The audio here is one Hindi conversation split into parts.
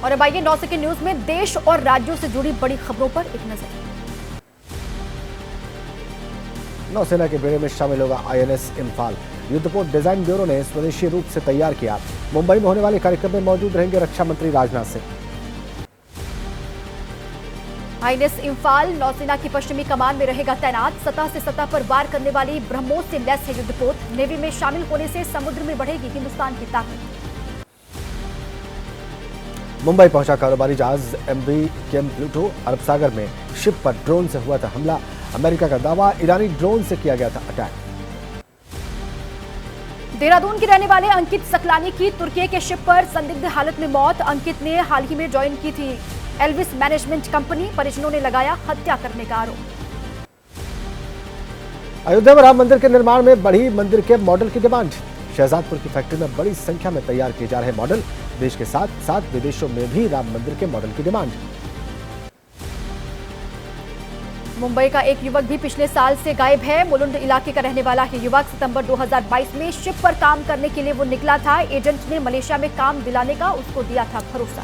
और अब आइए 9 सेकंड न्यूज में देश और राज्यों से जुड़ी बड़ी खबरों पर एक नजर। नौसेना के बेड़े में शामिल होगा INS इम्फाल। युद्धपोत डिजाइन ब्यूरो ने स्वदेशी रूप से तैयार किया। मुंबई में होने वाले कार्यक्रम में मौजूद रहेंगे रक्षा मंत्री राजनाथ सिंह। INS इम्फाल नौसेना की पश्चिमी कमान में रहेगा तैनात। सतह से सतह पर वार करने वाली ब्रह्मोस से लैस है युद्धपोत। नेवी में शामिल होने से समुद्र में बढ़ेगी हिंदुस्तान की ताकत। मुंबई पहुंचा कारोबारी जहाज MV केम प्लूटो। अरब सागर में शिप पर ड्रोन से हुआ था हमला। अमेरिका का दावा, ईरानी ड्रोन से किया गया था अटैक। देहरादून के रहने वाले अंकित सकलानी की तुर्की के शिप पर संदिग्ध हालत में मौत। अंकित ने हाल ही में ज्वाइन की थी एल्विस मैनेजमेंट कंपनी। परिजनों ने लगाया हत्या करने का आरोप। अयोध्या में राम मंदिर के निर्माण में बढ़ी मंदिर के मॉडल की डिमांड। शहजादपुर की फैक्ट्री में बड़ी संख्या में तैयार किए जा रहे मॉडल। देश के साथ साथ विदेशों में भी राम मंदिर के मॉडल की डिमांड। मुंबई का एक युवक भी पिछले साल से गायब है। मुलुंड इलाके का रहने वाला है युवक। सितंबर 2022 में शिप पर काम करने के लिए वो निकला था। एजेंट ने मलेशिया में काम दिलाने का उसको दिया था भरोसा।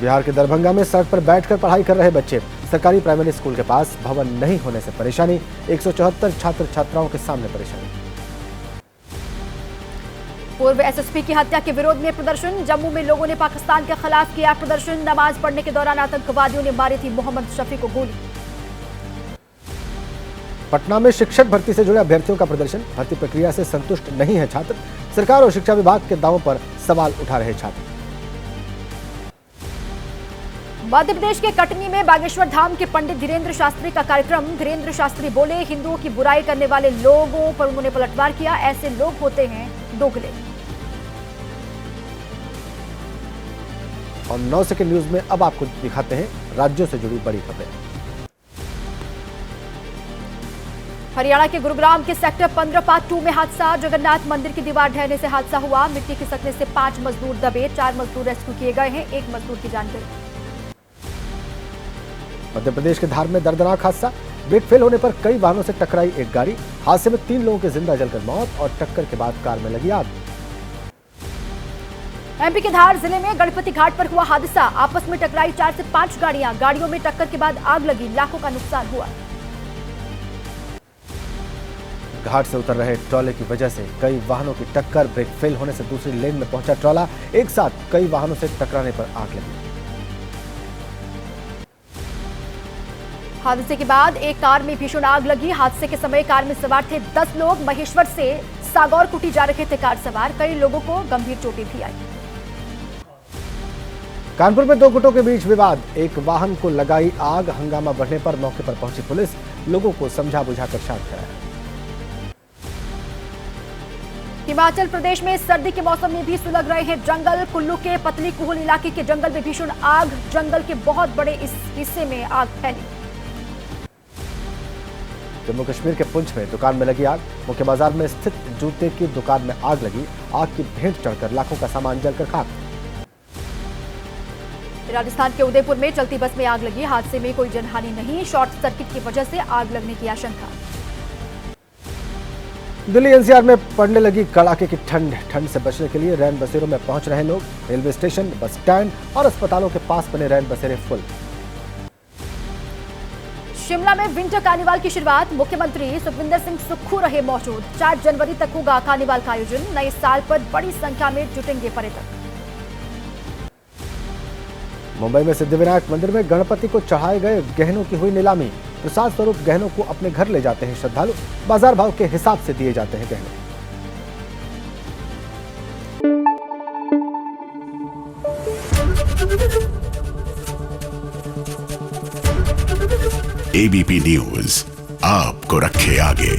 बिहार के दरभंगा में सड़क पर बैठकर पढ़ाई कर रहे बच्चे। सरकारी प्राइमरी स्कूल के पास भवन नहीं होने से परेशानी। 174 छात्र छात्राओं के सामने परेशानी। पूर्व SSP की हत्या के विरोध में प्रदर्शन। जम्मू में लोगों ने पाकिस्तान के खिलाफ किया प्रदर्शन। नमाज पढ़ने के दौरान आतंकवादियों ने मारी थी मोहम्मद शफी को गोली। पटना में शिक्षक भर्ती से जुड़े अभ्यर्थियों का प्रदर्शन। भर्ती प्रक्रिया से संतुष्ट नहीं है छात्र। सरकार और शिक्षा विभाग के दावों पर सवाल उठा रहे छात्र। मध्य प्रदेश के कटनी में बागेश्वर धाम के पंडित धीरेन्द्र शास्त्री का कार्यक्रम। धीरेन्द्र शास्त्री बोले, हिंदुओं की बुराई करने वाले लोगों पर उन्होंने पलटवार किया। ऐसे लोग होते हैं दोगले। और 9 सेकंड न्यूज में अब आपको दिखाते हैं राज्यों से जुड़ी बड़ी खबरें। हरियाणा के गुरुग्राम के सेक्टर 15 पार्ट 2 में हादसा। जगन्नाथ मंदिर की दीवार ढहने से हादसा हुआ। मिट्टी खिसकने से 5 मजदूर दबे। 4 मजदूर रेस्क्यू किए गए हैं। 1 मजदूर की जान गई। मध्य प्रदेश के धार में दर्दनाक हादसा। ब्रेक फेल होने पर कई वाहनों से टकराई एक गाड़ी। हादसे में 3 लोगों की जिंदा जलकर मौत और टक्कर के बाद कार में लगी आग। MP के धार जिले में गणपति घाट पर हुआ हादसा। आपस में टकराई 4 से 5 गाड़ियां। गाड़ियों में टक्कर के बाद आग लगी। लाखों का नुकसान हुआ। घाट से उतर रहे ट्रॉले की वजह से कई वाहनों की टक्कर। ब्रेक फेल होने से दूसरी लेन में पहुंचा ट्रॉला। एक साथ कई वाहनों से टकराने पर आग लगी। हादसे के बाद एक कार में भीषण आग लगी। हादसे के समय कार में सवार थे 10 लोग। महेश्वर से सागौर कुटी जा रहे थे कार सवार। कई लोगों को गंभीर चोटें भी आई। कानपुर में 2 गुटों के बीच विवाद। एक वाहन को लगाई आग। हंगामा बढ़ने पर मौके पर पहुंची पुलिस। लोगों को समझा बुझाकर शांत कराया। हिमाचल प्रदेश में सर्दी के मौसम में भी सुलग रहे हैं जंगल। कुल्लू के पतली कुहल इलाके के जंगल में भीषण आग। जंगल के बहुत बड़े इस हिस्से में आग फैली। जम्मू कश्मीर के पुंछ में दुकान में लगी आग। मुख्य बाजार में स्थित जूते की दुकान में आग लगी। आग की भेंट चढ़कर लाखों का सामान जलकर खाक। राजस्थान के उदयपुर में चलती बस में आग लगी। हादसे में कोई जनहानि नहीं। शॉर्ट सर्किट की वजह से आग लगने की आशंका। दिल्ली NCR में पड़ने लगी कड़ाके की ठंड। ठंड से बचने के लिए रैन बसेरों में पहुंच रहे लोग। रेलवे स्टेशन, बस स्टैंड और अस्पतालों के पास बने रैन बसेरे फुल। शिमला में विंटर कार्निवाल की शुरुआत। मुख्यमंत्री सुखविंदर सिंह सुक्खू रहे मौजूद। 4 जनवरी तक होगा कार्निवाल का आयोजन। नए साल पर बड़ी संख्या में जुटेंगे पर्यटक। मुंबई में सिद्धिविनायक मंदिर में गणपति को चढ़ाए गए गहनों की हुई नीलामी। प्रसाद स्वरूप गहनों को अपने घर ले जाते हैं श्रद्धालु। बाजार भाव के हिसाब से दिए जाते हैं गहने। ABP न्यूज आपको रखे आगे।